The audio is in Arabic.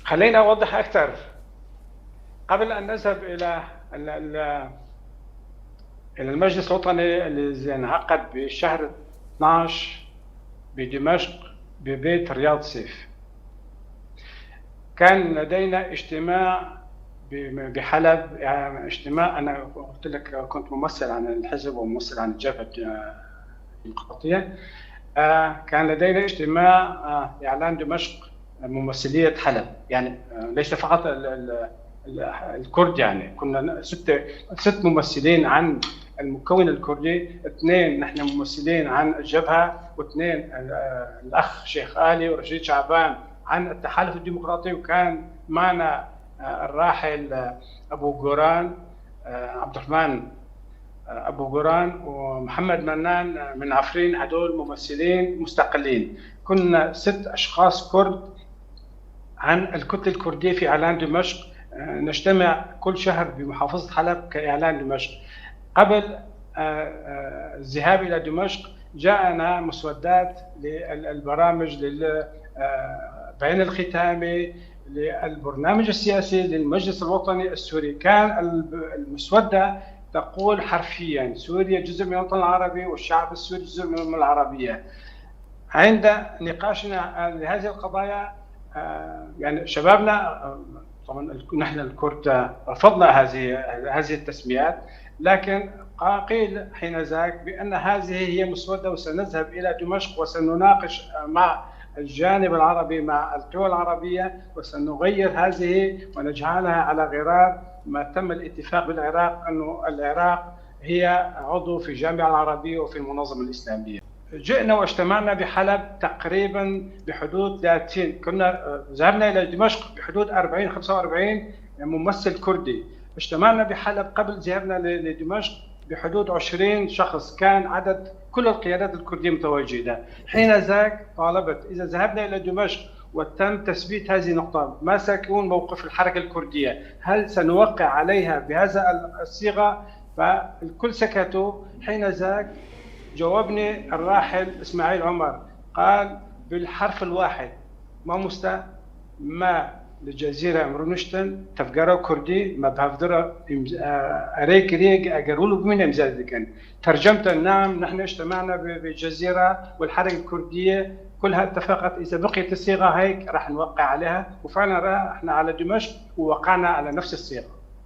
خليني أوضح أكثر. قبل أن نذهب إلى المجلس الوطني الذي انعقد بشهر 12 بدمشق ببيت رياض سيف، كان لدينا اجتماع بحلب، يعني اجتماع. أنا قلت لك كنت ممثل عن الحزب وممثل عن الجبهة الديمقراطية. كان لدينا اجتماع إعلان دمشق ممثلية حلب، يعني ليس فقط الكرد، يعني كنا ست ممثلين عن المكون الكردي، اثنين نحن ممثلين عن الجبهة، واثنين الأخ شيخ آلي ورشيد شعبان عن التحالف الديمقراطي، وكان معنا الراحل أبو قوران، عبد الرحمن أبو قوران، ومحمد منان من عفرين، هدول ممثلين مستقلين. كنا 6 أشخاص كرد عن الكتلة الكردية في إعلان دمشق، نجتمع كل شهر بمحافظة حلب كإعلان دمشق. قبل الذهاب إلى دمشق جاءنا مسودات للبرامج بين الختامي للبرنامج السياسي للمجلس الوطني السوري. كان المسودة تقول حرفيا: سوريا جزء من الوطن العربي والشعب السوري جزء من العربية. عند نقاشنا لهذه القضايا يعني شبابنا، طبعا نحن الكرد رفضنا هذه التسميات، لكن قيل حين ذاك بأن هذه هي مسودة، وسنذهب إلى دمشق وسنناقش مع الجانب العربي، مع القوى العربية، وسنغير هذه ونجعلها على غرار ما تم الاتفاق بالعراق، أنه العراق هي عضو في الجامعة العربية وفي المنظمة الإسلامية. جئنا واجتمعنا بحلب تقريبا بحدود 30، كنا ذهبنا إلى دمشق بحدود 40-45 ممثل كردي. اجتمعنا بحلب قبل ذهابنا لدمشق بحدود 20 شخص، كان عدد كل القيادات الكردية متواجدة. حين ذاك طالبت إذا ذهبنا إلى دمشق وتم تثبيت هذه النقطة، ما سيكون موقف الحركة الكردية؟ هل سنوقع عليها بهذا الصيغة؟ فالكل سكتوا. حين ذاك جاوبني الراحل إسماعيل عمر، قال بالحرف الواحد: ما للجزيرة أمرونشتن تفجروا كردي ما بهفدر أريك ريج أجرولو بمن إمزاد كان. ترجمت: نعم، نحن اجتمعنا بالجزيرة والحركة الكردية كلها اتفقت إذا بقيت الصيغة هيك راح نوقع عليها، وفعلا رحنا على دمشق ووقعنا على نفس الصيغة.